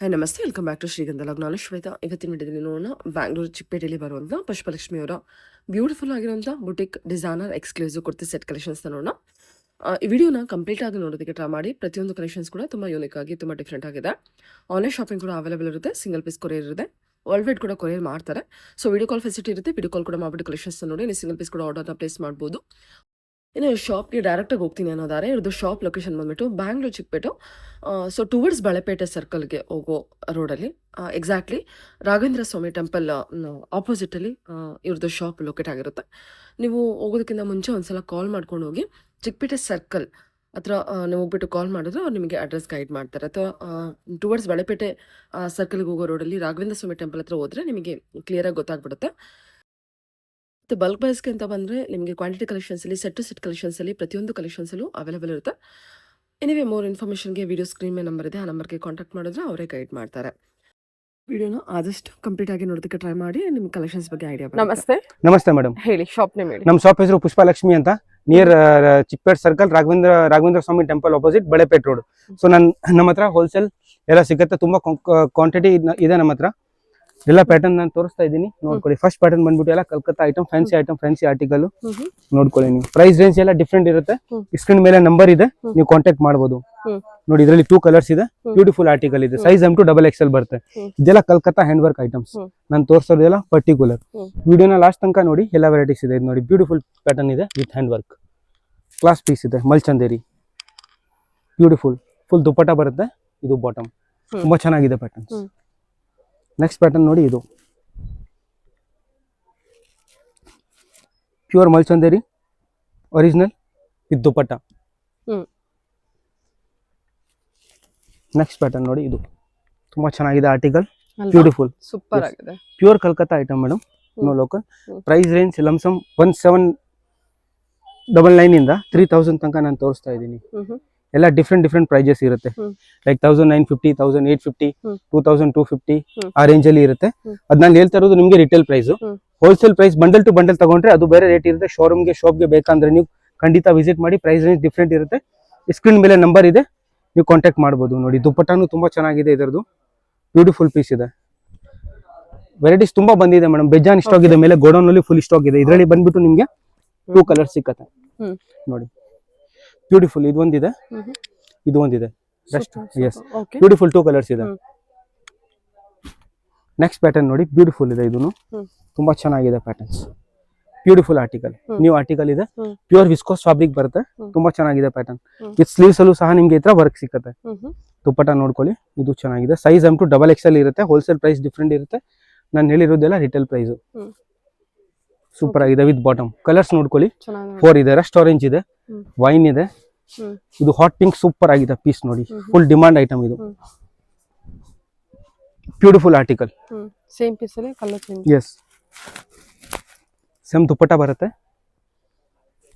Hi ನಮಸ್ತೆ, welcome back to ಶ್ರೀಗಂಧ log. ನಾನು ಶ್ವೇತಾ. ಇವತ್ತಿನ ವಿಡಿಯೋದಲ್ಲಿ ನೋಡೋಣ ಬ್ಯಾಂಗ್ಳೂರು ಚಿಕ್ಕಪೇಟೆಯಲ್ಲಿ ಬರುವಂಥ ಪುಷ್ಪಲಕ್ಷ್ಮಿ ಅವರ ಬ್ಯೂಟಿಫುಲ್ ಆಗಿರುವಂಥ boutique designer exclusive kurti set ಕಲೆಕ್ಷನ್ಸ್ನ ನೋಡೋಣ. ಈ ವಿಡಿಯೋನ ಕಂಪ್ಲೀಟ್ ಆಗಿ ನೋಡೋದಕ್ಕೆ ಟ್ರೈ ಮಾಡಿ. ಪ್ರತಿಯೊಂದು ಕಲೆಕ್ಷನ್ಸ್ ಕೂಡ ತುಂಬ ಯೂನಿಕ್ ಆಗಿ ತುಂಬ ಡಿಫ್ರೆಂಟ್ ಆಗಿದೆ. ಆನ್ಲೈನ್ ಶಾಪಿಂಗ್ ಕೂಡ ಅವೈಲೇಬಲ್ ಇರುತ್ತೆ, ಸಿಂಗಲ್ ಪೀಸ್ ಕೊರಿಯರ್ ಇರುತ್ತೆ, ವರ್ಲ್ಡ್ ವೈಡ್ ಕೂಡ ಕೊರಿಯರ್ ಮಾಡ್ತಾರೆ. ಸೊ ವಿಡಿಯೋ ಕಾಲ್ ಫೆಸಿಲಿಟಿ ಇರುತ್ತೆ, ವಿಡಿಯೋ ಕಾಲ್ ಕೂಡ ಮಾಡಿಬಿಟ್ಟು ಕಲೆಕ್ಷನ್ಸ್ ನೋಡಿ ನೀವು ಸಿಂಗಲ್ ಪೀಸ್ ಕೂಡ ಆರ್ಡರ್ನ ಪ್ಲೇಸ್ ಮಾಡ್ಬೋದು. ಇನ್ನು ಶಾಪ್ಗೆ ಡೈರೆಕ್ಟಾಗಿ ಹೋಗ್ತೀನಿ ಅನ್ನೋದಾರೆ, ಇವ್ರದ್ದು ಶಾಪ್ ಲೊಕೇಶನ್ ಬಂದ್ಬಿಟ್ಟು ಬ್ಯಾಂಗ್ಳೂರು ಚಿಕ್ಕಪೇಟೆ. ಸೊ ಟುವರ್ಡ್ಸ್ ಬಳೆಪೇಟೆ ಸರ್ಕಲ್ಗೆ ಹೋಗೋ ರೋಡಲ್ಲಿ ಎಕ್ಸಾಕ್ಟ್ಲಿ ರಾಘವೇಂದ್ರ ಸ್ವಾಮಿ ಟೆಂಪಲ್ ಆಪೋಸಿಟಲ್ಲಿ ಇವ್ರದ್ದು ಶಾಪ್ ಲೊಕೇಟ್ ಆಗಿರುತ್ತೆ. ನೀವು ಹೋಗೋದಕ್ಕಿಂತ ಮುಂಚೆ ಒಂದ್ಸಲ ಕಾಲ್ ಮಾಡ್ಕೊಂಡು ಹೋಗಿ ಚಿಕ್ಕಪೇಟೆ ಸರ್ಕಲ್ ಹತ್ರ ನೀವು ಹೋಗ್ಬಿಟ್ಟು ಕಾಲ್ ಮಾಡಿದ್ರೆ ಅವ್ರು ನಿಮಗೆ ಅಡ್ರೆಸ್ ಗೈಡ್ ಮಾಡ್ತಾರೆ. ಅಥವಾ ಟುವರ್ಡ್ಸ್ ಬಳೆಪೇಟೆ ಸರ್ಕಲ್ಗೆ ಹೋಗೋ ರೋಡಲ್ಲಿ ರಾಘವೇಂದ್ರ ಸ್ವಾಮಿ ಟೆಂಪಲ್ ಹತ್ರ ಹೋದರೆ ನಿಮಗೆ ಕ್ಲಿಯರಾಗಿ ಗೊತ್ತಾಗ್ಬಿಡುತ್ತೆ. ಮತ್ತು ಬಲ್ಕ್ ಬೈಸ್ಗೆ ಅಂತ ಬಂದರೆ ನಿಮಗೆ ಕ್ವಾಂಟಿಟಿ ಕಲೆಕ್ಷನ್ಸಲ್ಲಿ ಸೆಟ್ ಟು ಸೆಟ್ ಕಲೆಕ್ಷನ್ಸಲ್ಲಿ ಪ್ರತಿಯೊಂದು ಕಲೆಕ್ಷನ್ಸಲ್ಲೂ ಅವೈಲೇಬಲ್ ಇರುತ್ತೆ. ಎನಿವೆ ಮೋರ್ ಇನ್ಫಾರ್ಮೇಷನ್ಗೆ ವಿಡಿಯೋ ಸ್ಕ್ರೀನ್ ಮೇಲೆ ನಂಬರ್ ಇದೆ, ಆ ನಂಬರ್ಗೆ ಕಾಂಟ್ಯಾಕ್ಟ್ ಮಾಡಿದ್ರೆ ಅವರೇ ಗೈಡ್ ಮಾಡ್ತಾರೆ. ವಿಡಿಯೋನ ಆದಷ್ಟು ಕಂಪ್ಲೀಟ್ ಆಗಿ ನೋಡೋದಕ್ಕೆ ಟ್ರೈ ಮಾಡಿ, ನಿಮ್ಮ ಕಲೆಕ್ಷನ್ಸ್ ಬಗ್ಗೆ ಐಡಿಯಾ. ನಮಸ್ತೆ. ನಮಸ್ತೆ ಮೇಡಮ್, ಹೇಳಿ ಶಾಪ್ ನೇಮ್ ಹೇಳಿ. ನಮ್ಮ ಶಾಪ್ ಹೆಸರು ಪುಷ್ಪಲಕ್ಷ್ಮಿ ಅಂತ, ನಿಯರ್ ಚಿಕ್ಕಪೇಟ್ ಸರ್ಕಲ್ ರಾಘವೇಂದ್ರ ಸ್ವಾಮಿ ಟೆಂಪಲ್ ಆಪೋಸಿಟ್ ಬಳೆಪೇಟ್ ರೋಡ್. ಸೊ ನಮ್ಮ ಹತ್ರ ಹೋಲ್ಸೇಲ್ ಎಲ್ಲ ಸಿಗುತ್ತೆ, ತುಂಬಾ ಕ್ವಾಂಟಿಟಿ ಇದೆ ನಮ್ಮ ಹತ್ರ. ಎಲ್ಲ ಪ್ಯಾಟರ್ನ್ ನಾನು ತೋರಿಸ್ತಾ ಇದ್ದೀನಿ, ನೋಡ್ಕೊಳ್ಳಿ. ಫಸ್ಟ್ ಪ್ಯಾಟರ್ನ್ ಬಂದ್ಬಿಟ್ಟು ಎಲ್ಲ ಕಲ್ಕತ್ತಾ ಐಟಮ್, ಫ್ಯಾನ್ಸಿ ಆರ್ಟಿಕಲ್ ನೋಡ್ಕೊಳ್ಳಿ. ನೀವು ಪ್ರೈಸ್ ರೇಂಜ್ ಎಲ್ಲ ಡಿಫ್ರೆಂಟ್ ಇರುತ್ತೆ. ಸ್ಕ್ರೀನ್ ಮೇಲೆ ನಂಬರ್ ಇದೆ, ನೀವು ಕಾಂಟ್ಯಾಕ್ಟ್ ಮಾಡಬಹುದು. ನೋಡಿ, ಇದರಲ್ಲಿ 2 ಕಲರ್ಸ್ ಇದೆ, ಬ್ಯೂಟಿಫುಲ್ ಆರ್ಟಿಕಲ್ ಇದೆ. ಸೈಜ್ M to XXL ಬರುತ್ತೆ. ಇದೆಲ್ಲ ಕಲ್ಕತ್ತಾ ಹ್ಯಾಂಡ್ ವರ್ಕ್ ಐಟಮ್ಸ್. ನಾನು ತೋರಿಸೋದೆಲ್ಲ ಪರ್ಟಿಕ್ಯುಲರ್. ವಿಡಿಯೋನ ಲಾಸ್ಟ್ ತನಕ ನೋಡಿ, ಎಲ್ಲ ವೆರೈಟೀಸ್ ಇದೆ. ನೋಡಿ, ಬ್ಯೂಟಿಫುಲ್ ಪ್ಯಾಟರ್ನ್ ಇದೆ with hand work, class piece ಇದೆ, ಮಲ್ಚಂದೇರಿ, ಬ್ಯೂಟಿಫುಲ್ ಫುಲ್ ದುಪ್ಪಟ್ಟ ಬರುತ್ತೆ. ಇದು ಬಾಟಮ್, ತುಂಬಾ ಚೆನ್ನಾಗಿದೆ ಪ್ಯಾಟರ್ನ್ಸ್. ನೆಕ್ಸ್ಟ್ ಪ್ಯಾಟರ್ನ್ ನೋಡಿ, ಇದು ಪ್ಯೂರ್ ಮಲ್ಚಂದೇರಿ original with dupatta. Next pattern ನೋಡಿ, ಇದು ತುಂಬಾ ಚೆನ್ನಾಗಿದೆ ಆರ್ಟಿಕಲ್, ಬ್ಯೂಟಿಫುಲ್ ಸೂಪರ್ ಆಗಿದೆ. Pure Calcutta item madam, no local. Price range lump sum 1799 ಇಂದ 3000 ತನಕ ನಾನು ತೋರಿಸ್ತಾ ಇದ್ದೀನಿ. ಎಲ್ಲ ಡಿಫ್ರೆಂಟ್ ಪ್ರೈಜಸ್ ಇರುತ್ತೆ. ಲೈಕ್ 1950, 1850, 2250 ಆ ರೇಂಜ್ ಅಲ್ಲಿ ಇರುತ್ತೆ. ಅದ್ ನಾನು ಹೇಳ್ತಾ ಇರೋದು ನಿಮ್ಗೆ retail price. Wholesale price bundle to bundle ತಗೊಂಡ್ರೆ ಅದು ಬೇರೆ ರೇಟ್ ಇರುತ್ತೆ. ಶಾಪ್ಗೆ ಬೇಕಂದ್ರೆ ನೀವು ಖಂಡಿತ ವಿಸಿಟ್ ಮಾಡಿ, ಪ್ರೈಸ್ ರೇಂಜ್ ಡಿಫ್ರೆಂಟ್ ಇರುತ್ತೆ. ಸ್ಕ್ರೀನ್ ಮೇಲೆ ನಂಬರ್ ಇದೆ, ನೀವು ಕಾಂಟ್ಯಾಕ್ಟ್ ಮಾಡ್ಬೋದು. ನೋಡಿ, ದುಪ್ಪಟ್ಟಾನು ತುಂಬಾ ಚೆನ್ನಾಗಿದೆ, ಇದರದು ಬ್ಯೂಟಿಫುಲ್ ಪೀಸ್ ಇದೆ. ವೆರೈಟೀಸ್ ತುಂಬಾ ಬಂದಿದೆ ಮೇಡಮ್, ಬೆಜಾನ್ ಸ್ಟಾಕ್ ಇದೆ. ಮೇಲೆ ಗೋಡೌನ್ ಅಲ್ಲಿ ಫುಲ್ ಸ್ಟಾಕ್ ಇದೆ. ಇದರಲ್ಲಿ ಬಂದ್ಬಿಟ್ಟು ನಿಮ್ಗೆ 2 ಕಲರ್ಸ್ ಸಿಕ್ಕತ್ತೆ. ನೋಡಿ, ಬ್ಯೂಟಿಫುಲ್ ಇದೊಂದಿದೆ, ಇದು ಒಂದಿದೆ. ಎಸ್, ಬ್ಯೂಟಿಫುಲ್ 2 ಕಲರ್ಸ್ ಇದೆ. ನೆಕ್ಸ್ಟ್ ಪ್ಯಾಟರ್ನ್ ನೋಡಿ, ಬ್ಯೂಟಿಫುಲ್ ಇದೆ. ಇದನ್ನು ತುಂಬಾ ಚೆನ್ನಾಗಿದೆ patterns, beautiful article, new article ಇದೆ. ಪ್ಯೂರ್ ವಿಸ್ಕೋಸ್ ಫ್ಯಾಬ್ರಿಕ್ ಬರುತ್ತೆ, ತುಂಬಾ ಚೆನ್ನಾಗಿದೆ ಪ್ಯಾಟರ್ನ್. ವಿತ್ ಸ್ಲೀವ್ಸ್ ಅಲ್ಲೂ ಸಹ ನಿಮ್ಗೆ ಈ ತರ ವರ್ಕ್ ಸಿಕ್ಕತ್ತೆ. ದುಪ್ಪಟ್ಟ ನೋಡ್ಕೊಳ್ಳಿ, ಇದು ಚೆನ್ನಾಗಿದೆ. ಸೈಜ್ M to XXL ಇರುತ್ತೆ. ಹೋಲ್ಸೇಲ್ ಪ್ರೈಸ್ ಡಿಫ್ರೆಂಟ್ ಇರುತ್ತೆ. ನಾನು ಹೇಳಿರೋದೆಲ್ಲ ರಿಟೇಲ್ ಪ್ರೈಸ್. ಸೂಪರ್ ಆಗಿದೆ ವಿತ್ ಬಾಟಮ್. ಕಲರ್ಸ್ ನೋಡ್ಕೊಳ್ಳಿ, 4 ಇದೆ. ರಸ್ಟ್ ಆರೆಂಜ್ ಇದೆ, ವೈನ್ ಇದೆ, ಇದು ಹಾಟ್ ಪಿಂಕ್. ಸೂಪರ್ ಆಗಿದೆ ಪೀಸ್ ನೋಡಿ, ಫುಲ್ ಡಿಮಾಂಡ್ ಐಟಮ್ ಇದು. ಬ್ಯೂಟಿಫುಲ್ ಆರ್ಟಿಕಲ್, ಸೇಮ್ ಪೀಸ್ ಅಲ್ಲಿ ಕಲರ್ ಚೇಂಜ್. ಎಸ್, ಸೇಮ್ ದುಪ್ಪಟ್ಟ ಬರುತ್ತೆ.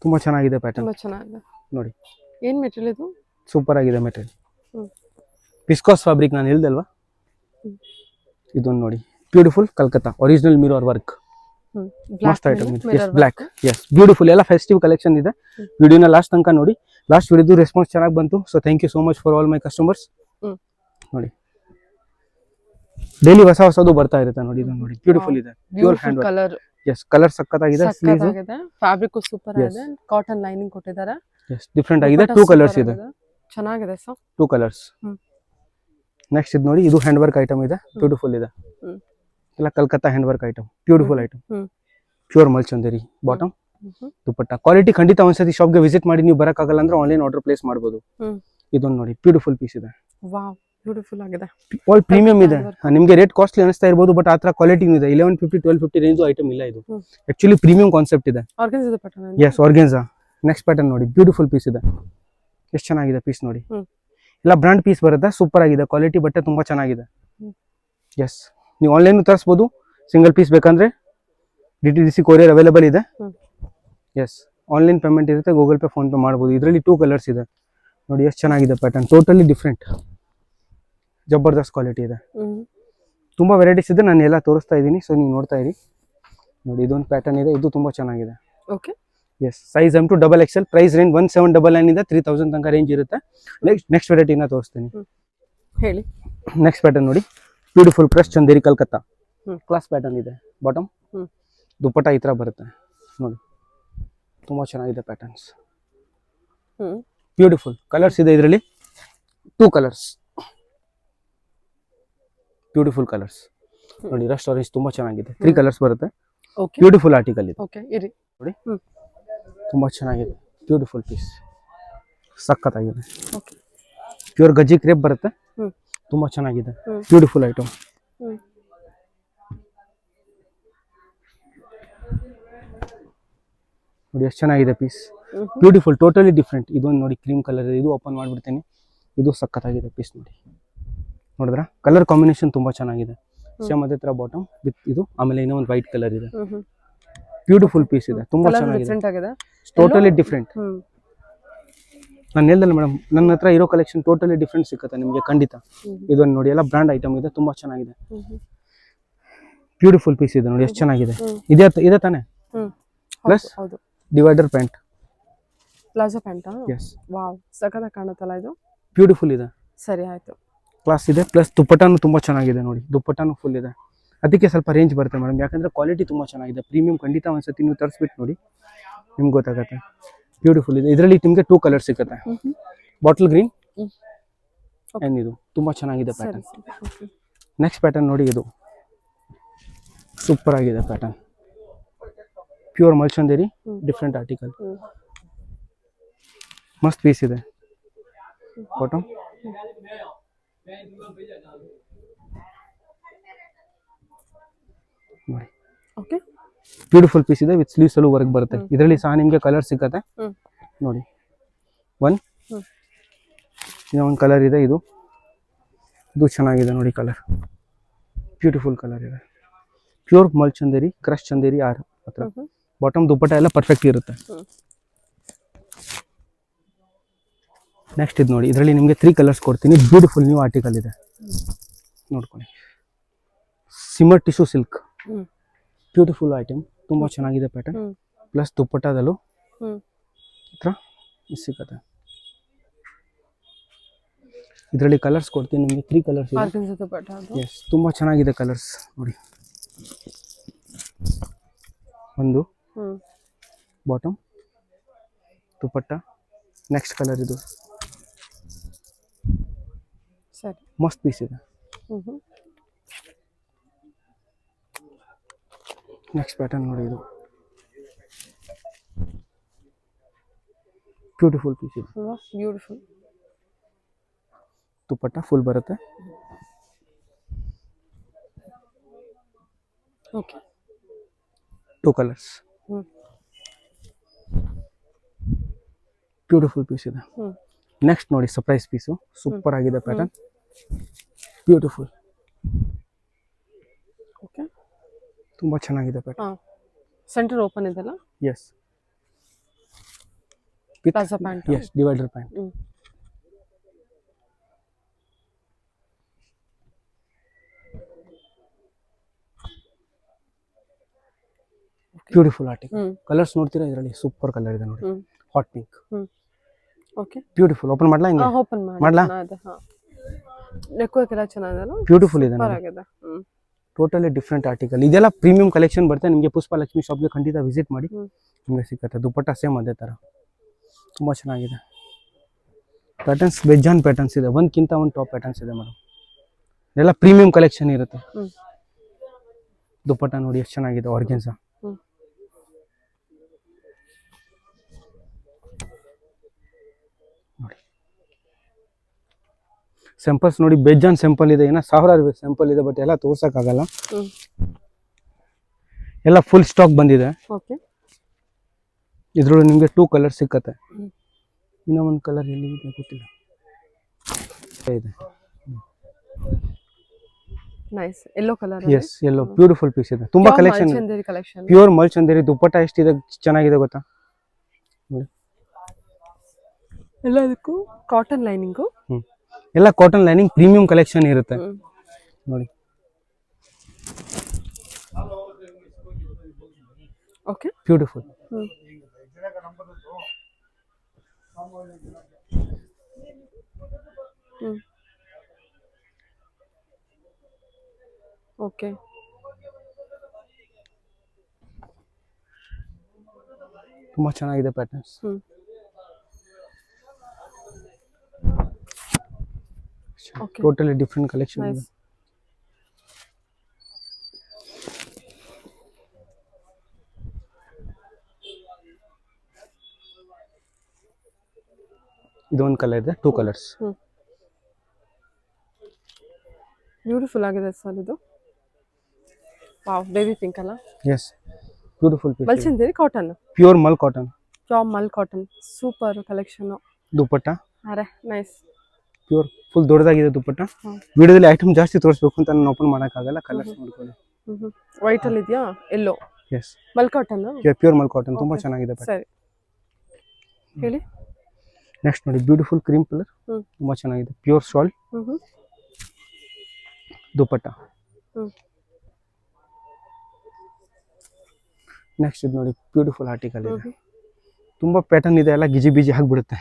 ತುಂಬಾ ಚೆನ್ನಾಗಿದೆ ಪ್ಯಾಟರ್ನ್, ತುಂಬಾ ಚೆನ್ನಾಗಿದೆ. ನೋಡಿ, ಏನ್ ಮೆಟೀರಿಯಲ್ ಇದು? ಸೂಪರ್ ಆಗಿದೆ ಮೆಟೀರಿಯಲ್. ವಿಸ್ಕೋಸ್ ಫ್ಯಾಬ್ರಿಕ್ ನಾನು ಹೇಳ್ದಲ್ವಾ, ಇದೊಂದು ನೋಡಿ, beautiful Calcutta original mirror work, ಮಸ್ತ್ ಐಟಮ್ ಇದೆ. Yes, black. Yes, beautiful. ಎಲ್ಲ ಫೆಸ್ಟಿವ್ ಕಲೆಕ್ಷನ್ ಇದೆ. ವಿಡಿಯೋನ ಲಾಸ್ಟ್ ತನಕ ನೋಡಿ. ಲಾಸ್ಟ್ ವಿಡಿಯೋದು ರೆಸ್ಪಾನ್ಸ್ ಚೆನ್ನಾಗಿ ಬಂತು. So thank you so much for all my customers. ನೋಡಿ, ಡೈಲಿ ಹೊಸದು ಬರ್ತಾ ಇರುತ್ತೆ. ನೋಡಿ, ಇದು ನೋಡಿ, ಬ್ಯೂಟಿಫುಲ್ ಇದೆ, pure hand work. Colour, yes, colour ಸಕ್ಕತ್ತಾಗಿದೆ. ಸ್ಲೀವ್ಸ್ ಫ್ಯಾಬ್ರಿಕ್ ಸೂಪರ್ ಆಗಿದೆ, ಕಾಟನ್ ಲೈನಿಂಗ್ ಕೊಟ್ಟಿದ್ದಾರೆ. ಎಸ್, ಡಿಫ್ರೆಂಟ್ ಆಗಿದೆ. 2 ಕಲರ್ಸ್ ಇದೆ, ಚೆನ್ನಾಗಿದೆ ಸರ್, 2 ಕಲರ್ಸ್. ನೆಕ್ಸ್ಟ್ ಇದು ನೋಡಿ, ಇದು ಹ್ಯಾಂಡ್ ವರ್ಕ್ ಐಟಮ್ ಇದೆ, ಬ್ಯೂಟಿಫುಲ್ ಇದೆ. ಎಲ್ಲ Calcutta hand work item, beautiful item. Pure ಮಲ್ಚಂದೇರಿ ಬಾಟಮ್, ದುಪ್ಪಟ್ಟ. ಕ್ವಾಲಿಟಿ ಖಂಡಿತ ಒಂದ್ಸತಿ ಶಾಪ್ಗೆ ವಿಸಿಟ್ ಮಾಡಿ. ನೀವು ಬರಕ್ಕಾಗಲ್ಲ ಅಂದ್ರೆ ಆನ್ಲೈನ್ ಆರ್ಡರ್ ಪ್ಲೇಸ್ ಮಾಡಬಹುದು. ಇದೊಂದು ನೋಡಿ, ಬ್ಯೂಟಿಫುಲ್ ಪೀಸ್ ಇದೆ. ವಾವ್, ಬ್ಯೂಟಿಫುಲ್ ಆಗಿದೆ. ಆಲ್ ಪ್ರೀಮಿಯಂ ಇದೆ. ನಿಮಗೆ ರೇಟ್ ಕಾಸ್ಟ್ಲಿ ಅನಿಸ್ತಾ ಇರಬಹುದು, ಬಟ್ ಆತರ ಕ್ವಾಲಿಟಿ ಇದೆ. 1150, 1250 ರೇಂಜ್ ಐಟಮ್ ಇಲ್ಲ. ಇದು ಆಕ್ಚುಲಿ ಪ್ರೀಮಿಯಂ ಕಾನ್ಸೆಪ್ಟ್ ಇದೆ. Organza pattern. Yes, organza. Next pattern ನೋಡಿ, ಬ್ಯೂಟಿಫುಲ್ ಪೀಸ್ ಇದೆ. ಎಷ್ಟು ಚೆನ್ನಾಗಿದೆ ಪೀಸ್ ನೋಡಿ. ಎಲ್ಲ ಬ್ರಾಂಡ್ ಪೀಸ್ ಬರುತ್ತೆ, ಸೂಪರ್ ಆಗಿದೆ. ಕ್ವಾಲಿಟಿ ಬಟ್ಟೆ ತುಂಬಾ ಚೆನ್ನಾಗಿದೆ. ಎಸ್, ನೀವು ಆನ್ಲೈನ್ ತರಿಸಬಹುದು. ಸಿಂಗಲ್ ಪೀಸ್ ಬೇಕಂದ್ರೆ DTDC ಕೊರಿಯರ್ ಅವೈಲೇಬಲ್ ಇದೆ. ಎಸ್, ಆನ್ಲೈನ್ ಪೇಮೆಂಟ್ ಇರುತ್ತೆ, ಗೂಗಲ್ ಪೇ, ಫೋನ್ ಪೇ ಮಾಡ್ಬೋದು. ಇದರಲ್ಲಿ 2 ಕಲರ್ಸ್ ಇದೆ. ನೋಡಿ, ಎಷ್ಟು ಚೆನ್ನಾಗಿದೆ ಪ್ಯಾಟರ್ನ್, ಟೋಟಲಿ ಡಿಫ್ರೆಂಟ್, ಜಬರ್ದಸ್ತ್ ಕ್ವಾಲಿಟಿ ಇದೆ. ತುಂಬಾ ವೆರೈಟೀಸ್ ಇದೆ, ನಾನು ಎಲ್ಲ ತೋರಿಸ್ತಾ ಇದ್ದೀನಿ. ಸೊ ನೀವು ನೋಡ್ತಾ ಇರಿ. ನೋಡಿ, ಇದೊಂದು ಪ್ಯಾಟರ್ನ್ ಇದೆ, ಇದು ತುಂಬಾ ಚೆನ್ನಾಗಿದೆ. Okay, yes, size M to XXL. Price range 1799 ಇಂದ 3000 ತನಕ ರೇಂಜ್ ಇರುತ್ತೆ. ನೆಕ್ಸ್ಟ್ ವೆರೈಟಿನ ತೋರಿಸ್ತೀನಿ. ಹೇಳಿ. ನೆಕ್ಸ್ಟ್ ಪ್ಯಾಟರ್ನ್ ನೋಡಿ, beautiful crush Chanderi Calcutta class pattern ಇದೆ. ಬಾಟಮ್ ದುಪ್ಪಟ್ಟ ಈ ಥರ ಬರುತ್ತೆ ನೋಡಿ, ತುಂಬ ಚೆನ್ನಾಗಿದೆ ಪ್ಯಾಟರ್ನ್ಸ್. ಬ್ಯೂಟಿಫುಲ್ ಕಲರ್ಸ್ ಇದೆ ಇದರಲ್ಲಿ, 2 ಕಲರ್ಸ್, ಬ್ಯೂಟಿಫುಲ್ ಕಲರ್ಸ್ ನೋಡಿ. ರಸ್ಟ್ ಆರೆಂಜ್ ತುಂಬ ಚೆನ್ನಾಗಿದೆ, 3 ಕಲರ್ಸ್ ಬರುತ್ತೆ. ಓಕೆ ಬ್ಯೂಟಿಫುಲ್ ಆರ್ಟಿಕಲ್ ಇದೆ ಓಕೆ ಇರಿ. ನೋಡಿ, ತುಂಬ ಚೆನ್ನಾಗಿದೆ. ಬ್ಯೂಟಿಫುಲ್ ಪೀಸ್, ಸಖತ್ತಾಗಿದೆ. ಓಕೆ ಪ್ಯೂರ್ ಗಜ್ಜಿ ಕ್ರೇಪ್ ಬರುತ್ತೆ, ತುಂಬ ಚೆನ್ನಾಗಿದೆ. Beautiful item. ನೋಡಿ ಎಷ್ಟು ಚೆನ್ನಾಗಿದೆ ಪೀಸ್, ಬ್ಯೂಟಿಫುಲ್, ಟೋಟಲಿ ಡಿಫ್ರೆಂಟ್. ಇದೊಂದು ನೋಡಿ ಕ್ರೀಮ್ ಕಲರ್ ಇದೆ, ಇದು ಓಪನ್ ಮಾಡಿಬಿಡ್ತೀನಿ. ಇದು ಸಖತ್ತಾಗಿದೆ ಪೀಸ್ ನೋಡಿ, ನೋಡಿದ್ರ ಕಲರ್ ಕಾಂಬಿನೇಷನ್ ತುಂಬ ಚೆನ್ನಾಗಿದೆ. ಸೇಮ್ ಅದೇ ಥರ ಬಾಟಮ್ ವಿತ್ ಇದು, ಆಮೇಲೆ ಇನ್ನೂ ಒಂದು ವೈಟ್ ಕಲರ್ ಇದೆ. ಬ್ಯೂಟಿಫುಲ್ ಪೀಸ್ ಇದೆ, ತುಂಬ ಚೆನ್ನಾಗಿದೆ, ಡಿಫ್ರೆಂಟ್ ಆಗಿದೆ, ಟೋಟಲಿ ಡಿಫ್ರೆಂಟ್. ನಾನು ಹೇಳ್ದಲ್ಲ ಮೇಡಮ್, ನನ್ನ ಹತ್ರ ಇರೋ ಕಲೆಕ್ಷನ್ ಟೋಟಲಿ ಡಿಫ್ರೆಂಟ್ ಸಿಗುತ್ತೆ ನಿಮಗೆ ಖಂಡಿತ. ಇದೊಂದು ನೋಡಿ, ಎಲ್ಲ ಬ್ರ್ಯಾಂಡ್ ಐಟಮ್ ಇದೆ, ತುಂಬ ಚೆನ್ನಾಗಿದೆ. ಬ್ಯೂಟಿಫುಲ್ ಪೀಸ್ ಇದೆ ನೋಡಿ, ಎಷ್ಟು ಚೆನ್ನಾಗಿದೆ. ಇದೆ ತಾನೆ, ಪ್ಲಸ್ ಡಿವೈಡರ್ ಪ್ಯಾಂಟ್, ಪ್ಲಾಜೋ ಪ್ಯಾಂಟಾ? ಎಸ್. ವಾವ್, ಸಖತ್ತಾಗಿ ಕಾಣುತ್ತಲ್ಲ ಇದು. ಬ್ಯೂಟಿಫುಲ್ ಇದೆ, ಸರಿ ಆಯ್ತು. ಕ್ಲಾಸ್ ಇದೆ, ಪ್ಲಸ್ ದುಪ್ಪಟ್ಟಾನು ತುಂಬ ಚೆನ್ನಾಗಿದೆ ನೋಡಿ, ದುಪ್ಪಟ್ಟಾನು ಫುಲ್ ಇದೆ. ಅದಕ್ಕೆ ಸ್ವಲ್ಪ ರೇಂಜ್ ಬರುತ್ತೆ ಮೇಡಮ್, ಯಾಕಂದ್ರೆ ಕ್ವಾಲಿಟಿ ತುಂಬ ಚೆನ್ನಾಗಿದೆ. ಪ್ರೀಮಿಯಂ ಖಂಡಿತ ಒಂದ್ಸತಿ ನೀವು ತರಿಸ್ಬಿಟ್ಟು ನೋಡಿ, ನಿಮ್ಗೆ ಗೊತ್ತಾಗುತ್ತೆ. ಬ್ಯೂಟಿಫುಲ್ ಇದೆ. ಇದರಲ್ಲಿ ನಿಮಗೆ 2 ಕಲರ್ ಸಿಗುತ್ತೆ, ಬಾಟಲ್ ಗ್ರೀನ್ ಆ್ಯಂಡ್ ಇದು ತುಂಬ ಚೆನ್ನಾಗಿದೆ ಪ್ಯಾಟರ್ನ್. ನೆಕ್ಸ್ಟ್ ಪ್ಯಾಟರ್ನ್ ನೋಡಿ, ಇದು ಸೂಪರ್ ಆಗಿದೆ ಪ್ಯಾಟರ್ನ್, ಪ್ಯೂರ್ ಮಲ್ಚಂದೇರಿ, ಡಿಫ್ರೆಂಟ್ ಆರ್ಟಿಕಲ್, ಮಸ್ತ್ ಪೀಸ್ ಇದೆ. ಬಾಟಮ್ ನೋಡಿ, ಓಕೆ ಬ್ಯೂಟಿಫುಲ್ ಪೀಸ್ ಇದೆ, ವಿತ್ ಸ್ಲೀವ್ಸ್ ಅಲ್ಲೂ ವರ್ಕ್ ಬರುತ್ತೆ. ಇದರಲ್ಲಿ ಸಹ ನಿಮಗೆ ಕಲರ್ ಸಿಗುತ್ತೆ ನೋಡಿ. ಇನ್ನೊಂದು ಕಲರ್ ಇದೆ, ಇದು ಚೆನ್ನಾಗಿದೆ ನೋಡಿ ಕಲರ್, ಬ್ಯೂಟಿಫುಲ್ ಕಲರ್ ಇದೆ. ಪ್ಯೂರ್ ಮಲ್ ಚಂದೇರಿ, ಕ್ರಶ್ ಚಂದೇರಿ ಆರ್ ಹತ್ರ. ಬಾಟಮ್ ದುಪ್ಪಟ್ಟ ಎಲ್ಲ ಪರ್ಫೆಕ್ಟ್ ಇರುತ್ತೆ. ನೆಕ್ಸ್ಟ್ ಇದು ನೋಡಿ, ಇದರಲ್ಲಿ ನಿಮಗೆ 3 ಕಲರ್ಸ್ ಕೊಡ್ತೀನಿ. ಬ್ಯೂಟಿಫುಲ್ ನ್ಯೂ ಆರ್ಟಿಕಲ್ ಇದೆ, ನೋಡ್ಕೊಳ್ಳಿ. Simmer tissue silk, beautiful item, ತುಂಬ ಚೆನ್ನಾಗಿದೆ ಪ್ಯಾಟರ್ನ್. ಪ್ಲಸ್ ದುಪ್ಪಟ್ಟದಲ್ಲೂ ಹತ್ರ ಸಿಗುತ್ತೆ. ಇದರಲ್ಲಿ ಕಲರ್ಸ್ ಕೊಡ್ತೀನಿ ನಿಮಗೆ, 3 ಕಲರ್ಸ್ ಇದೆ. ಎಸ್, ತುಂಬ ಚೆನ್ನಾಗಿದೆ ಕಲರ್ಸ್ ನೋಡಿ. ಒಂದು ಬಾಟಮ್, ದುಪ್ಪಟ್ಟ, ನೆಕ್ಸ್ಟ್ ಕಲರ್ ಇದು, ಸರಿ, ಮಸ್ತ್ ಪೀಸ್ ಇದೆ. ನೆಕ್ಸ್ಟ್ ಪ್ಯಾಟರ್ನ್ ನೋಡಿ, ಇದು ಬ್ಯೂಟಿಫುಲ್ ಪೀಸ್ ಇದೆ. ಬ್ಯೂಟಿಫುಲ್ ದುಪ್ಪಟ್ಟ ಫುಲ್ ಬರುತ್ತೆ. ಓಕೆ, 2 ಕಲರ್ಸ್, ಬ್ಯೂಟಿಫುಲ್ ಪೀಸ್ ಇದೆ. ನೆಕ್ಸ್ಟ್ ನೋಡಿ, ಸರ್ಪ್ರೈಸ್ ಪೀಸು, ಸೂಪರ್ ಆಗಿದೆ ಪ್ಯಾಟರ್ನ್, ಬ್ಯೂಟಿಫುಲ್. ಓಕೆ, ತುಂಬ ಚೆನ್ನಾಗಿದೆ ಪ್ಯಾಟರ್ನ್. ಸೆಂಟರ್ ಓಪನ್ ಇದೆಲ್ಲ. Yes, palazzo pant. Yes, divider pant. Beautiful article. Colours ನೋಡ್ತೀರಾ, ಇದರಲ್ಲಿ ಸೂಪರ್ ಕಲರ್ ಇದೆ ನೋಡಿ, hot pink. Okay, beautiful. Open ಮಾಡ್ಲಾ? ಹಿಂಗೆ ಓಪನ್ ಮಾಡ್ಲಾ? ನೆಕ್ಕು ಚೆನ್ನಾಗಿದೆ, ಬ್ಯೂಟಿಫುಲ್ ಇದೆ, ಆಗಿದೆ. Totally different article. ಇದೆಲ್ಲ ಪ್ರೀಮಿಯಂ ಕಲೆಕ್ಷನ್ ಬರುತ್ತೆ ನಿಮಗೆ. ಪುಷ್ಪಲಕ್ಷ್ಮಿ ಶಾಪ್ಗೆ ಖಂಡಿತ ವಿಸಿಟ್ ಮಾಡಿ, ನಿಮಗೆ ಸಿಗುತ್ತೆ. ದುಪ್ಪಟ್ಟ ಸೇಮ್ ಅದೇ ಥರ, ತುಂಬ ಚೆನ್ನಾಗಿದೆ. ಪ್ಯಾಟರ್ನ್ಸ್ ಬೆಜ್ಜಾನ್ ಪ್ಯಾಟರ್ನ್ಸ್ ಇದೆ, ಒಂದ್ಕಿಂತ ಒಂದು ಟಾಪ್ ಪ್ಯಾಟರ್ನ್ಸ್ ಇದೆ ಮೇಡಮ್. ಎಲ್ಲ ಪ್ರೀಮಿಯಂ ಕಲೆಕ್ಷನ್ ಇರುತ್ತೆ. ದುಪ್ಪಟ್ಟ ನೋಡಿ ಎಷ್ಟು ಚೆನ್ನಾಗಿದೆ, ಆರ್ಗೆನ್ಸಾ. ನೋಡಿ ಸ್ಯಾಂಪಲ್ಸ್ ನೋಡಿ, ಬೆಜ್ಜಾನ್ ಸ್ಯಾಂಪಲ್ ಇದೆ, ಏನೋ ಸಾವಿರಾರು ಸ್ಯಾಂಪಲ್ ಇದೆ, ಬಟ್ ಎಲ್ಲ ತೋರ್ಸಕ್ಕಾಗಲ್ಲ. ಎಲ್ಲ ಫುಲ್ ಸ್ಟಾಕ್ ಬಂದಿದೆ. ಇದ್ರೊಳಗೆ ನಿಮಗೆ 2 ಕಲರ್ ಸಿಕ್ಕತ್ತೆ. ಇನ್ನೂ ಒಂದು ಕಲರ್ ಎಲ್ಲಿ ಇದೆ ಗೊತ್ತಿಲ್ಲ, ಇದೆ. Nice yellow colour. Yes, yellow beautiful piece ಇದೆ, ತುಂಬಾ ಕಲೆಕ್ಷನ್. ಪ್ಯೂರ್ ಮಲ್ ಚಂದೇರಿ. ದುಪ್ಪಟ್ಟ ಎಷ್ಟಿದೆ ಚೆನ್ನಾಗಿದೆ ಗೊತ್ತಾ ನೋಡಿ. ಎಲ್ಲದಕ್ಕೂ ಕಾಟನ್ ಲೈನಿಂಗು. ಎಲ್ಲ ಕಾಟನ್ ಲೈನಿಂಗ್, ಪ್ರೀಮಿಯಂ ಕಲೆಕ್ಷನ್ ಇರುತ್ತೆ ನೋಡಿ. Okay, beautiful. ಓಕೆ. ತುಂಬಾ ಚೆನ್ನಾಗಿದೆ patterns. Hmm. Okay. Totally different collection ಇದೆ. ನೈಸ್. ಇದೊಂದು ಕಲರ್ ಇದೆ, 2 ಕಲರ್ಸ್. ಬ್ಯೂಟಿಫುಲ್ ಆಗಿದೆ ಸರ್ ಇದು. ವಾವ್, ಬೇಬಿ ಪಿಂಕ್ ಅಲ್ಲ? Yes, beautiful piece. ಮಲ್ಚಿಂದಿರಿ ಕಾಟನ್, ಪ್ಯೂರ್ ಮಲ್ ಕಾಟನ್. ಜಾಬ್ ಮಲ್ ಕಾಟನ್, ಸೂಪರ್ ಕಲೆಕ್ಷನ್. ದುಪ್ಪಟ್ಟ ಅರೆ ನೈಸ್. ಪ್ಯೂರ್ ಫುಲ್ ದೊಡ್ಡದಾಗಿದೆ ದುಪ್ಪಟ್ಟ. ಹ್ಮ್. ವಿಡಿಯೋದಲ್ಲಿ ಐಟಮ್ ಜಾಸ್ತಿ ತೋರಿಸ್ಬೇಕು ಅಂತ ನಾನು ಓಪನ್ ಮಾಡೋಕ್ಕಾಗಲ್ಲ. ಕಲರ್ಸ್ ನೋಡ್ಕೊಳ್ಳಿ. ವೈಟ್ ಅಲ್ಲಿ ಇದೆಯಾ? Yellow yes, mul cotton. Pure ಮಲ್ ಕಾಟನ್. ತುಂಬಾ Okay. ಚೆನ್ನಾಗಿದೆ ಪ್ಯಾಟರ್ನ್. ಸರಿ, ಹೇಳಿ. ನೆಕ್ಸ್ಟ್ ನೋಡಿ, ಬ್ಯೂಟಿಫುಲ್ ಕ್ರೀಮ್ ಕಲರ್. ಹ್ಮ್. ತುಂಬಾ ಚೆನ್ನಾಗಿದೆ. ಪ್ಯೂರ್ ಶಾಲ್, ಹ್ಮ್. ದುಪ್ಪಟ್ಟ. ಹ್ಮ್. ನೆಕ್ಸ್ಟ್ ಇದು ನೋಡಿ, ಬ್ಯೂಟಿಫುಲ್ ಆರ್ಟಿಕಲ್ ಇದೆ. ತುಂಬಾ ಪ್ಯಾಟರ್ನ್ ಇದೆ, ಎಲ್ಲ ಗಿಜಿ ಬಿಜಿ ಆಗಿಬಿಡುತ್ತೆ.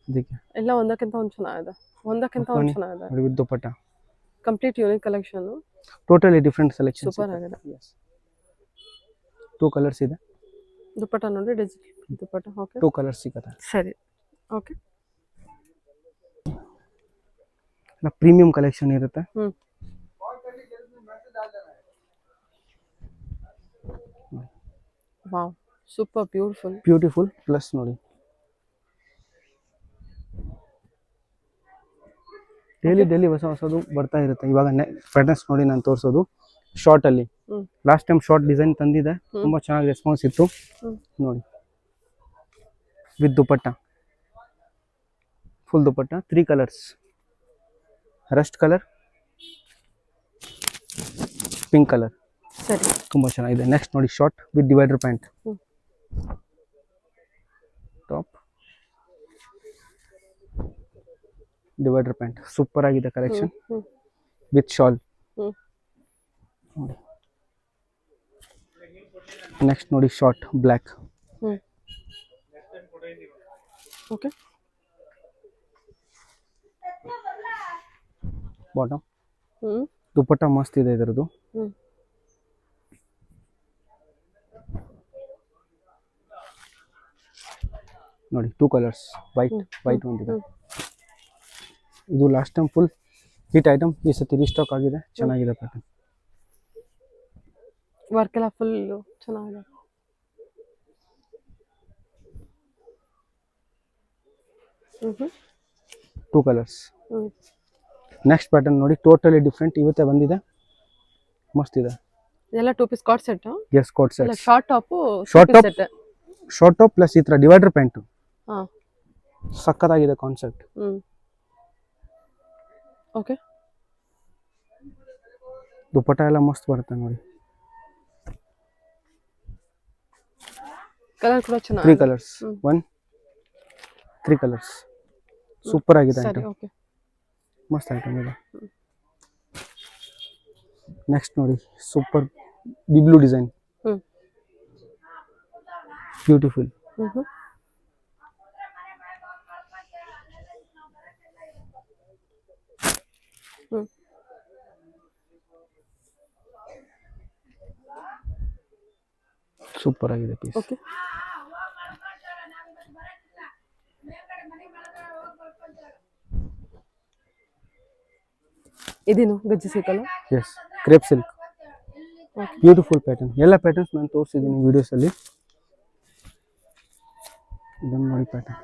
ಅದಕ್ಕೆ ಎಲ್ಲ ಒಂದಕ್ಕಿಂತ ಒಂದು ಚೆನ್ನಾಗಿದೆ, ಒಂದಕ್ಕಿಂತ ಒಂದು ಚೆನ್ನಾಗಿದೆ. ನೋಡಿ, with dupatta. Complete unique collection. Totally different selection. Super ಆಗಿದೆ. 2 ಕಲರ್ಸ್ ಇದೆ. ದುಪ್ಪಟ್ಟ ನೋಡಿ, ಡಿಜಿಟಲ್ ದುಪ್ಪಟ್ಟ. ಓಕೆ, 2 ಕಲರ್ಸ್ ಸಿಗುತ್ತೆ. ಸರಿ. ಓಕೆ. ಎಲ್ಲ ಪ್ರೀಮಿಯಂ ಕಲೆಕ್ಷನ್ ಇರುತ್ತೆ. Wow, super beautiful. Beautiful plus ನೋಡಿ, ಡೈಲಿ ಹೊಸ ಹೊಸದು ಬರ್ತಾ ಇರುತ್ತೆ. ಇವಾಗ ಪ್ಯಾಟರ್ನ್ಸ್ ನೋಡಿ ನಾನು ತೋರಿಸೋದು ಶಾರ್ಟ್ ಅಲ್ಲಿ. ಲಾಸ್ಟ್ ಟೈಮ್ ಶಾರ್ಟ್ ಡಿಸೈನ್ ತಂದಿದೆ, ತುಂಬಾ ಚೆನ್ನಾಗಿ ರೆಸ್ಪಾನ್ಸ್ ಇತ್ತು. ನೋಡಿ, with dupatta, full dupatta. 3 colours, rust colour, pink colour. ಸರಿ, ತುಂಬಾ ಚೆನ್ನಾಗಿದೆ. ನೆಕ್ಸ್ಟ್ ನೋಡಿ, short with divider pant. Top divider pant, super ಆಗಿದೆ ಕಲೆಕ್ಷನ್. With shawl. ನೆಕ್ಸ್ಟ್ ನೋಡಿ, short black. Okay. Bottom. Dupatta ಮಸ್ತ್ ಇದೆ ಇದರದ್ದು. ನೋಡಿ, 2 ಕಲರ್ಸ್, ವೈಟ್ ಒಂದಿದೆ. ಇದು last time full hit item, ಈ ಸತಿ ರೀಸ್ಟಾಕ್ ಆಗಿದೆ. ಚೆನ್ನಾಗಿದೆ ಪ್ಯಾಟರ್ನ್. ವರ್ಕ್ ಎಲ್ಲ ಫುಲ್ ಚೆನ್ನಾಗಿದೆ. Two colours. ನೆಕ್ಸ್ಟ್ ಪ್ಯಾಟರ್ನ್ ನೋಡಿ, ಟೋಟಲಿ ಡಿಫ್ರೆಂಟ್, ಇವತ್ತೇ ಬಂದಿದೆ, ಮಸ್ತ್ ಇದೆ. ಇದೆಲ್ಲ 2 piece coat set. Yes, coat set. Short top, short top, set. Short top plus ಈ ತರ ಡಿವೈಡರ್ ಪ್ಯಾಂಟ್. ಹಾ, ಸಕ್ಕತ್ತಾಗಿದೆ ಕಾನ್ಸೆಪ್ಟ್. ಓಕೆ. ದುಪ್ಪಟ್ಟ ಎಲ್ಲ ಮಸ್ತ್ ಬರುತ್ತೆ ನೋಡಿ. ಕಲರ್ ಕೂಡ ಚೆನ್ನಾಗಿದೆ. 3 ಕಲರ್ಸ್, 3 ಕಲರ್ಸ್. ಸೂಪರ್ ಆಗಿದೆ ಸರಿ, ಐಟಮ್, ಓಕೆ. ಮಸ್ತ್ ಐಟಮ್ ಇದೆ. ನೆಕ್ಸ್ಟ್ ನೋಡಿ, super blue design, beautiful. Super ಆಗಿದೆ ಪೀಸ್. ಓಕೆ. ಇದೇನು ಗಜ್ಜಿ ಸಿಕ್ಕಲ್ಲ? Yes, crepe silk, beautiful pattern. ಎಲ್ಲ ಪ್ಯಾಟರ್ನ್ಸ್ ನಾನು ತೋರಿಸಿದ್ದೀನಿ ವಿಡಿಯೋಸ್ ಅಲ್ಲಿ. ಇದನ್ನು ನೋಡಿ ಪ್ಯಾಟರ್ನ್.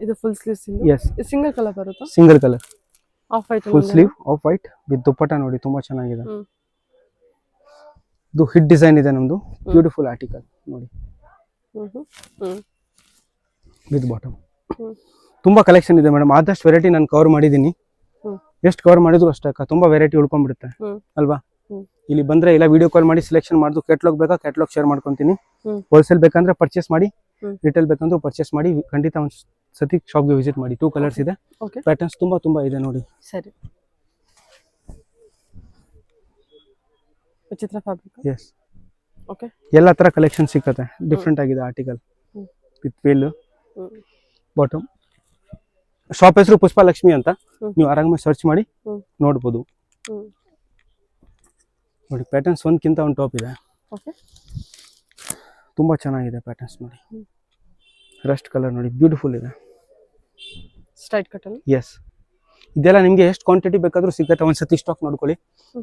ಇದು ಫುಲ್ ಸ್ಲೀವ್ಸ್ ಇಂದ. ಎಸ್, ಸಿಂಗಲ್ ಕಲರ್ ಬರುತ್ತಾ? Single colour, off white. Full sleeve off white with dupatta ನೋಡಿ, ತುಂಬಾ ಚೆನ್ನಾಗಿದೆ. ಇದು ಹಿಟ್ ಡಿಸೈನ್ ಇದೆ ನಮ್ದು, ಬ್ಯೂಟಿಫುಲ್ ಆರ್ಟಿಕಲ್ ನೋಡಿ, ವಿತ್ ಬಾಟಮ್. ತುಂಬಾ ಕಲೆಕ್ಷನ್ ಇದೆ ಮೇಡಮ್, ಆದಷ್ಟು ವೆರೈಟಿ ನಾನು ಕವರ್ ಮಾಡಿದ್ದೀನಿ. ಎಷ್ಟು ಕವರ್ ಮಾಡಿದ್ರು ಅಷ್ಟೇ, ತುಂಬಾ ವೆರೈಟಿ ಉಳ್ಕೊಂಡ್ಬಿಡುತ್ತೆ ಅಲ್ವಾ. ಇಲ್ಲಿ ಬಂದ್ರೆ ಇಲ್ಲ, ವಿಡಿಯೋ ಕಾಲ್ ಮಾಡಿ ಸೆಲೆಕ್ಷನ್ ಮಾಡಿದ್ರು. ಕ್ಯಾಟ್ಲಾಗ್ ಬೇಕಾ ಕ್ಯಾಟ್ಲಾಗ್ ಶೇರ್ ಮಾಡ್ಕೊಂತೀನಿ. ಹೋಲ್ಸೇಲ್ ಬೇಕಂದ್ರೆ ಪರ್ಚೇಸ್ ಮಾಡಿ, ರಿಟೇಲ್ ಬೇಕಂದ್ರೆ ಪರ್ಚೇಸ್ ಮಾಡಿ. ಖಂಡಿತ ಒಂದು ಸತಿ ಶಾಪ್ಗೆ ವಿಸಿಟ್ ಮಾಡಿ. 2 ಕಲರ್ಸ್ ಇದೆ, ಪ್ಯಾಟರ್ನ್ಸ್ ತುಂಬಾ ಇದೆ ನೋಡಿ. ಸರಿ, ವಿಚಿತ್ರ ಫ್ಯಾಬ್ರಿಕ್. S, okay. ಎಲ್ಲ ತರ ಕಲೆಕ್ಷನ್ ಸಿಕ್ಕತ್ತೆ, ಡಿಫ್ರೆಂಟ್ ಆಗಿದೆ article. With pale bottom. Shop ಹೆಸರು ಪುಷ್ಪಲಕ್ಷ್ಮಿ ಅಂತ, ನೀವು ಆರಾಮಾಗಿ ಸರ್ಚ್ ಮಾಡಿ ನೋಡ್ಬೋದು. ನೋಡಿ ಪ್ಯಾಟರ್ನ್ಸ್ ಒಂದ್ಕಿಂತ ಒಂದು ಟಾಪ್ ಇದೆ, ಓಕೆ. ತುಂಬ ಚೆನ್ನಾಗಿದೆ ಪ್ಯಾಟರ್ನ್ಸ್ ನೋಡಿ. ರಸ್ಟ್ ಕಲರ್ ನೋಡಿ ಬ್ಯೂಟಿಫುಲ್ ಇದೆ. ಸ್ಟ್ರೈಟ್ ಕಟ್ಟಲ್ಲಿ. ಎಸ್, ಇದೆಲ್ಲ ನಿಮಗೆ ಎಷ್ಟು ಕ್ವಾಂಟಿಟಿ ಬೇಕಾದರೂ ಸಿಗುತ್ತೆ. ಒಂದ್ಸತಿ ಸ್ಟಾಕ್ ನೋಡ್ಕೊಳ್ಳಿ,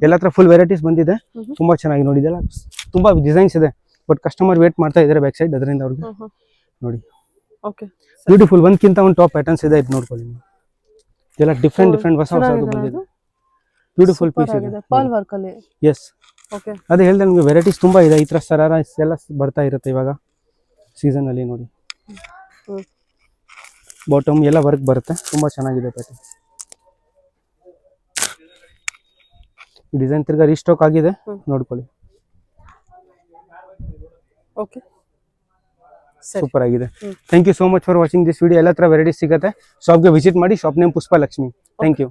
ಎಲ್ಲ ಹತ್ರ ಫುಲ್ ವೆರೈಟೀಸ್ ಬಂದಿದೆ. ತುಂಬ ಚೆನ್ನಾಗಿ ನೋಡಿ, ಇದೆಲ್ಲ ತುಂಬ ಡಿಸೈನ್ಸ್ ಇದೆ, ಬಟ್ ಕಸ್ಟಮರ್ ವೇಟ್ ಮಾಡ್ತಾ ಇದ್ದಾರೆ ಬ್ಯಾಕ್ ಸೈಡ್, ಅದರಿಂದ ಅವ್ರಿಗೆ ನೋಡಿ ಓಕೆ. ಬ್ಯೂಟಿಫುಲ್ ಒಂದ್ಕಿಂತ ಒಂದು ಟಾಪ್ ಪ್ಯಾಟರ್ನ್ಸ್ ಇದೆ. ಇದು ನೋಡ್ಕೊಳ್ಳಿ ನೀವು, ಇದೆಲ್ಲ ಡಿಫ್ರೆಂಟ್ ಹೊಸ ಬಂದಿದೆ. ಬ್ಯೂಟಿಫುಲ್ ಪೀಸ್ ಇದೆ, ಪರ್ಲ್ ವರ್ಕ್ ಅಲ್ಲಿ. ಎಸ್. ಓಕೆ. ಅದೇ ಹೇಳ್ದೆ ನಿಮಗೆ ವೆರೈಟೀಸ್ ತುಂಬ ಇದೆ. ಈ ಥರ ಸರಾರ ಎಲ್ಲ ಬರ್ತಾ ಇರುತ್ತೆ ಇವಾಗ ಸೀಸನಲ್ಲಿ. ನೋಡಿ ಬಾಟಮ್ ಎಲ್ಲ ವರ್ಕ್ ಬರುತ್ತೆ, ತುಂಬ ಚೆನ್ನಾಗಿದೆ ಪ್ಯಾಟರ್ನ್. ಈ ಡಿಸೈನ್ ತಿರ್ಗಾ ರೀಸ್ಟಾಕ್ ಆಗಿದೆ, ನೋಡ್ಕೊಳ್ಳಿ. ಓಕೆ, ಸೂಪರ್ ಆಗಿದೆ. Thank you so much for watching this video. ಎಲ್ಲ ಹತ್ರ ವೆರೈಟೀಸ್ ಸಿಗುತ್ತೆ. ಶಾಪ್ಗೆ ವಿಸಿಟ್ ಮಾಡಿ. Shop name Pushpa Lakshmi. Thank you.